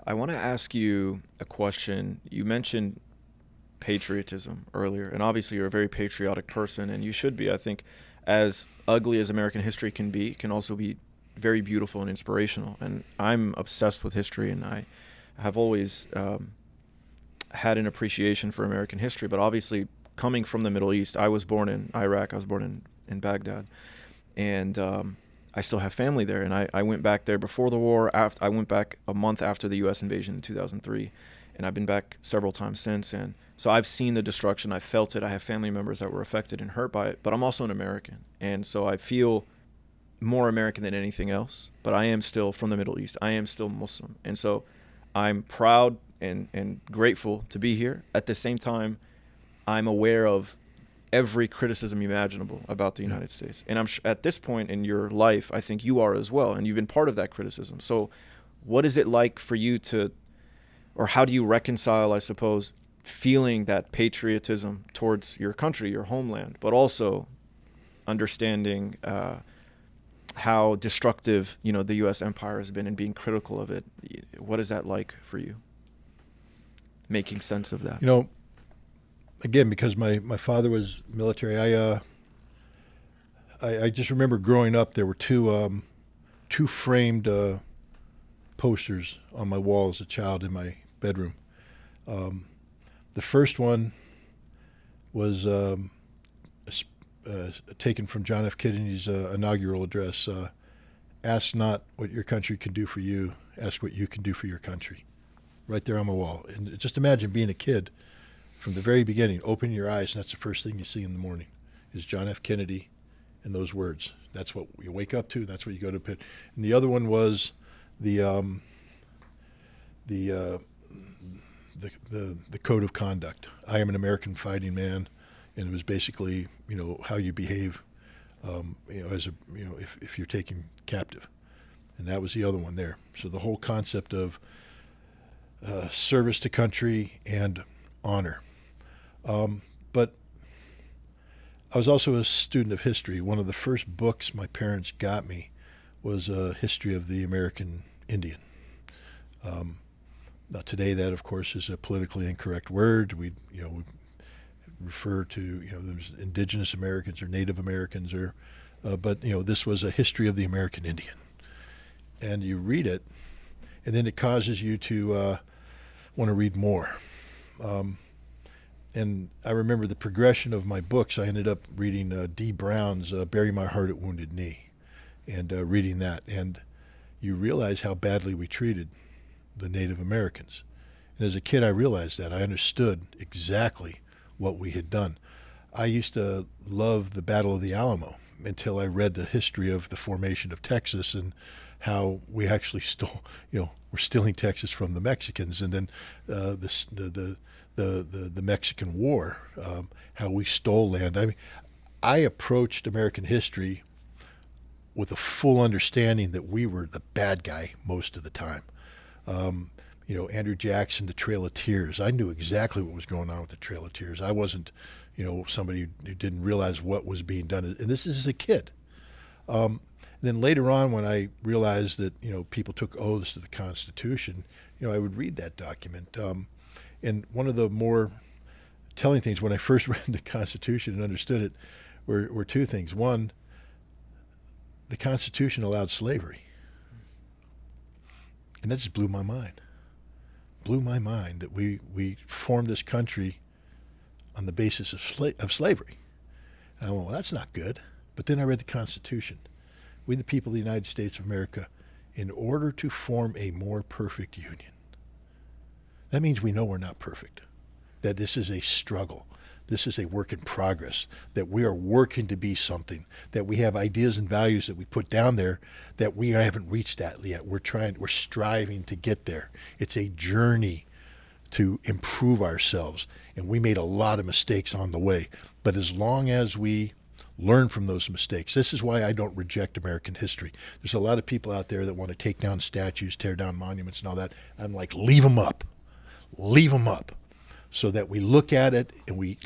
I want to ask you a question. You mentioned patriotism earlier, and obviously you're a very patriotic person, and you should be. I think as ugly as American history can be, it can also be very beautiful and inspirational. And I'm obsessed with history, and I have always had an appreciation for American history. But obviously, coming from the Middle East, I was born in Iraq. I was born in Baghdad, and I still have family there. And I went back there before the war. I went back a month after the U.S. invasion in 2003, and I've been back several times since. And so I've seen the destruction. I felt it. I have family members that were affected and hurt by it. But I'm also an American, and so I feel more American than anything else. But I am still from the Middle East. I am still Muslim, and so I'm proud and grateful to be here. At the same time, I'm aware of every criticism imaginable about the United States. And at this point in your life, I think you are as well, and you've been part of that criticism. So what is it like for you to, or how do you reconcile, I suppose, feeling that patriotism towards your country, your homeland, but also understanding how destructive, the U.S. empire has been and being critical of it? What is that like for you? Making sense of that. Again, because my father was military, I just remember growing up. There were two framed posters on my wall as a child in my bedroom. The first one was taken from John F. Kennedy's inaugural address. Ask not what your country can do for you, ask what you can do for your country. Right there on my wall. And just imagine being a kid from the very beginning, opening your eyes, and that's the first thing you see in the morning is John F. Kennedy and those words. That's what you wake up to, that's what you go to bed. And the other one was the code of conduct. I am an American fighting man, and it was basically, how you behave, if you're taken captive. And that was the other one there. So the whole concept of service to country and honor. But I was also a student of history. One of the first books my parents got me was a history of the American Indian. Now today that, of course, is a politically incorrect word. We refer to, there's indigenous Americans or Native Americans, but this was a history of the American Indian. And you read it, and then it causes you to want to read more. And I remember the progression of my books. I ended up reading D. Brown's Bury My Heart at Wounded Knee, and reading that. And you realize how badly we treated the Native Americans. And as a kid, I realized that. I understood exactly what we had done. I used to love the Battle of the Alamo until I read the history of the formation of Texas and how we actually stole, we're stealing Texas from the Mexicans, and then the Mexican War, how we stole land. I mean, I approached American history with a full understanding that we were the bad guy most of the time. Andrew Jackson, the Trail of Tears. I knew exactly what was going on with the Trail of Tears. I wasn't, somebody who didn't realize what was being done. And this is as a kid. Then later on, when I realized that, people took oaths to the Constitution, I would read that document. And one of the more telling things when I first read the Constitution and understood it were two things. One, the Constitution allowed slavery. And that just blew my mind. Blew my mind that we formed this country on the basis of slavery. And I went, well, that's not good. But then I read the Constitution. We, the people of the United States of America, in order to form a more perfect union. That means we know we're not perfect, that this is a struggle. This is a work in progress, that we are working to be something, that we have ideas and values that we put down there that we haven't reached that yet. We're striving to get there. It's a journey to improve ourselves, and we made a lot of mistakes on the way. But as long as we learn from those mistakes, this is why I don't reject American history. There's a lot of people out there that want to take down statues, tear down monuments and all that. I'm like, leave them up. Leave them up. So that we look at it and we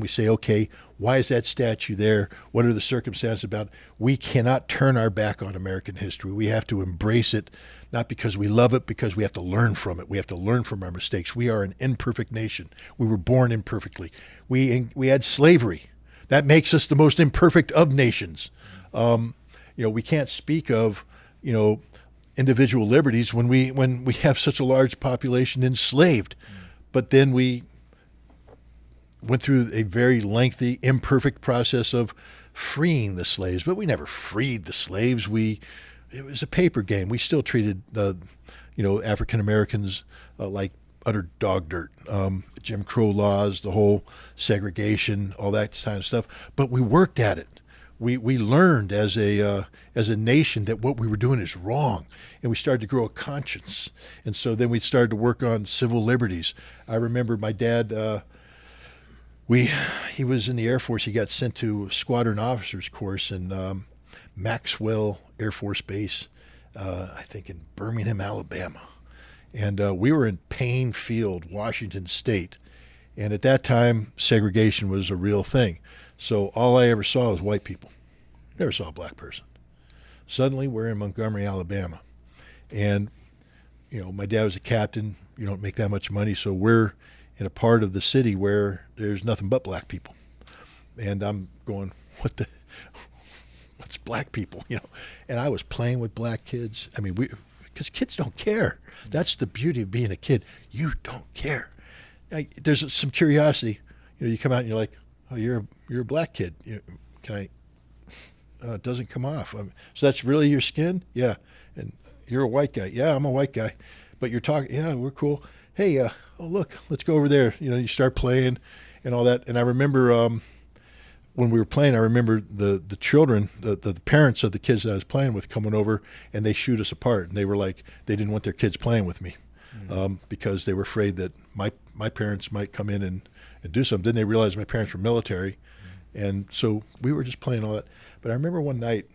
say, okay, why is that statue there? What are the circumstances about it? We cannot turn our back on American history. We have to embrace it, not because we love it, because we have to learn from it. We have to learn from our mistakes. We are an imperfect nation. We were born imperfectly. We had slavery. That makes us the most imperfect of nations. We can't speak of, individual liberties when we have such a large population enslaved. But then we went through a very lengthy, imperfect process of freeing the slaves. But we never freed the slaves. It was a paper game. We still treated, African Americans like utter dog dirt. Jim Crow laws, the whole segregation, all that kind of stuff. But we worked at it. We learned as a nation that what we were doing is wrong, and we started to grow a conscience. And so then we started to work on civil liberties. I remember my dad. He was in the Air Force. He got sent to Squadron Officers Course in Maxwell Air Force Base, I think in Birmingham, Alabama. And we were in Payne Field, Washington State. And at that time, segregation was a real thing. So all I ever saw was white people. Never saw a black person. Suddenly, we're in Montgomery, Alabama. And, my dad was a captain. You don't make that much money, so we're in a part of the city where there's nothing but black people. And I'm going, what's black people, And I was playing with black kids. I mean, because kids don't care. That's the beauty of being a kid. You don't care. There's some curiosity. You come out and you're like, oh, you're a black kid. Can I? It doesn't come off. So that's really your skin? Yeah. And you're a white guy. Yeah, I'm a white guy. But you're talking. Yeah, we're cool. Hey, oh look, let's go over there. You start playing and all that. And I remember when we were playing, I remember the children, the parents of the kids that I was playing with coming over, and they shoot us apart. And they were like, they didn't want their kids playing with me because they were afraid that my parents might come in and do something. Then they realized my parents were military. And so we were just playing all that. But I remember one night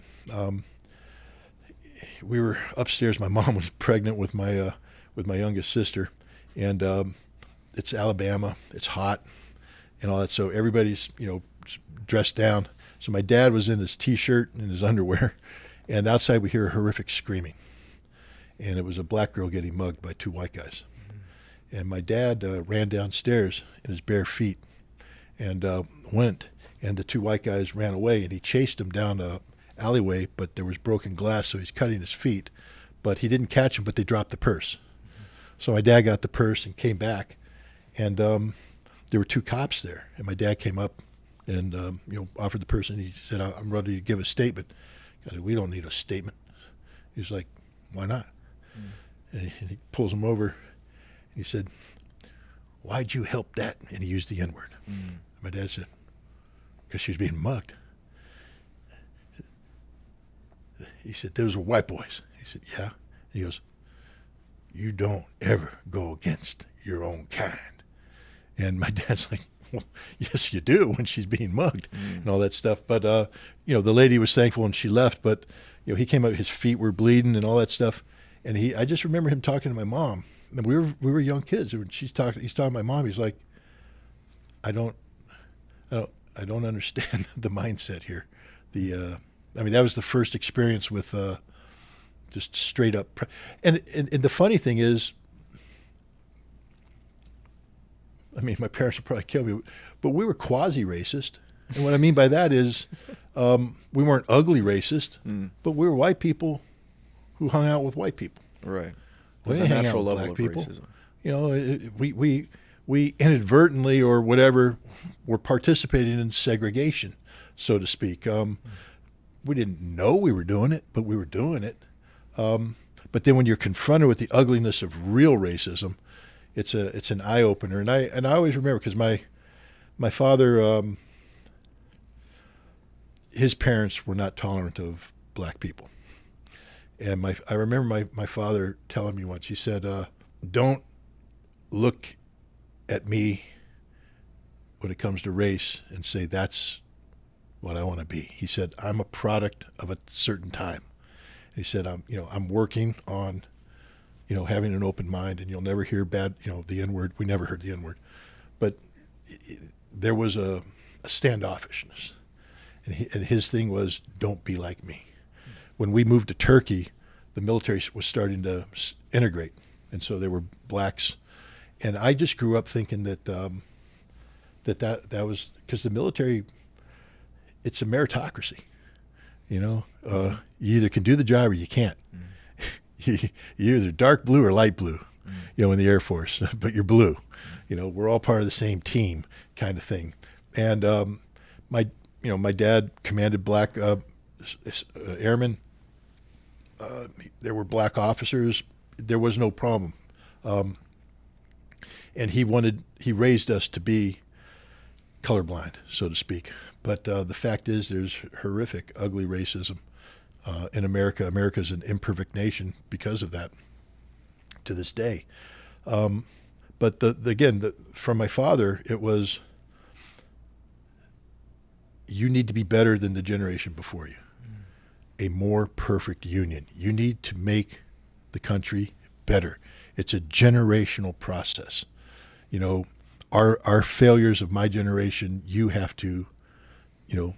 we were upstairs. My mom was pregnant with my youngest sister. And it's Alabama. It's hot and all that. So everybody's, dressed down. So my dad was in his T-shirt and his underwear. And outside we hear horrific screaming. And it was a black girl getting mugged by two white guys. And my dad ran downstairs in his bare feet and went. And the two white guys ran away. And he chased them down a alleyway, but there was broken glass, so he's cutting his feet. But he didn't catch them, but they dropped the purse. So my dad got the purse and came back, and there were two cops there. And my dad came up and offered the purse, and he said, "I'm ready to give a statement." I said, "We don't need a statement." He's like, "Why not?" And he pulls him over, and he said, "Why'd you help that?" And he used the N-word. My dad said, "Because she was being mugged." He said, "Those were white boys." He said, "Yeah." He goes, "You don't ever go against your own kind." And my dad's like, "Well, yes, you do when she's being mugged and all that stuff." But, the lady was thankful and she left. But, he came up, his feet were bleeding and all that stuff. And I just remember him talking to my mom. And we were young kids. He's talking to my mom. He's like, I don't understand the mindset here. That was the first experience with just straight up. And the funny thing is, my parents would probably kill me, but we were quasi-racist. And what I mean by that is we weren't ugly racist, but we were white people who hung out with white people. Right. We There's didn't a hang out natural with level black of people. racism. We inadvertently or whatever were participating in segregation, so to speak. We didn't know we were doing it, but we were doing it. But then when you're confronted with the ugliness of real racism, it's an eye opener. And I always remember, because my father, his parents were not tolerant of black people. And I remember my father telling me once, he said, "Don't look at me when it comes to race and say that's what I want to be." He said, "I'm a product of a certain time." He said, I'm working on, having an open mind, and you'll never hear bad, the N-word. We never heard the N-word. But there was a standoffishness. And his thing was, don't be like me. When we moved to Turkey, the military was starting to integrate, and so there were blacks, and I just grew up thinking that that was because the military, it's a meritocracy, you know. You either can do the job or you can't. You're either dark blue or light blue, you know, in the Air Force, but you're blue. You know, we're all part of the same team, kind of thing. And my dad commanded black airmen. There were black officers. There was no problem. And he raised us to be colorblind, so to speak. But the fact is, there's horrific, ugly racism in America. America's an imperfect nation because of that to this day. But from my father, it was, you need to be better than the generation before you. A more perfect union. You need to make the country better. It's a generational process. You know, our failures of my generation, you have to, you know,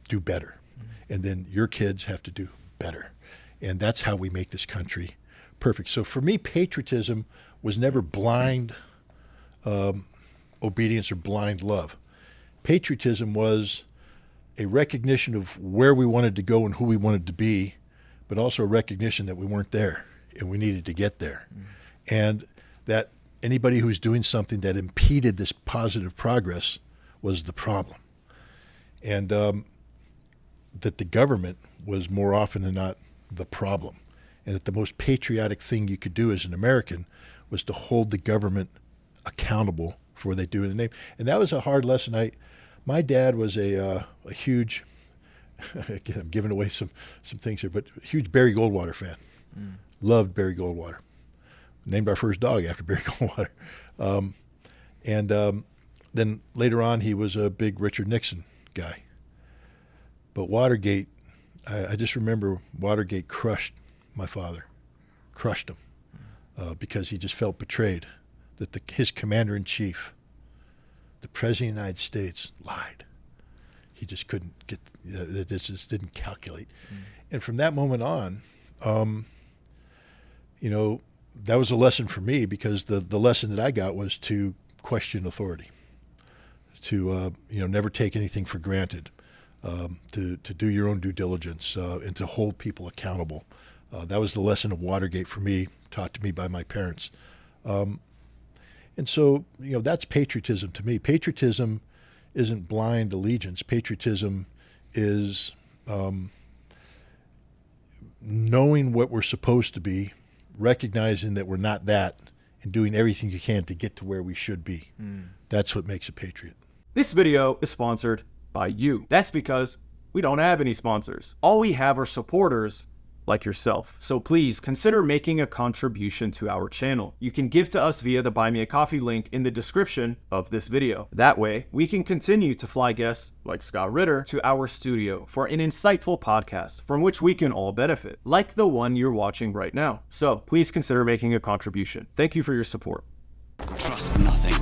do better. And then your kids have to do better. And that's how we make this country perfect. So for me, patriotism was never blind obedience or blind love. Patriotism was a recognition of where we wanted to go and who we wanted to be, but also a recognition that we weren't there and we needed to get there. And that anybody who's doing something that impeded this positive progress was the problem. And that the government was more often than not the problem. And that the most patriotic thing you could do as an American was to hold the government accountable for what they do in the name. And that was a hard lesson. My dad was a huge, again, I'm giving away some things here, but a huge Barry Goldwater fan. Loved Barry Goldwater. Named our first dog after Barry Goldwater. Then later on, he was a big Richard Nixon guy. But Watergate, I just remember Watergate crushed my father, crushed him, because he just felt betrayed that his commander-in-chief, the President of the United States, lied. He just couldn't get, this just didn't calculate. And from that moment on, you know, that was a lesson for me, because the lesson that I got was to question authority, to you know, never take anything for granted, to do your own due diligence, and to hold people accountable. That was the lesson of Watergate for me, taught to me by my parents. And so, you know, that's patriotism to me. Patriotism isn't blind allegiance. Patriotism is knowing what we're supposed to be, recognizing that we're not that, and doing everything you can to get to where we should be. That's what makes a patriot. This video is sponsored by you. That's because we don't have any sponsors. All we have are supporters like yourself. So please consider making a contribution to our channel. You can give to us via the Buy Me a Coffee link in the description of this video. That way, we can continue to fly guests like Scott Ritter to our studio for an insightful podcast from which we can all benefit, like the one you're watching right now. So please consider making a contribution. Thank you for your support. Trust nothing.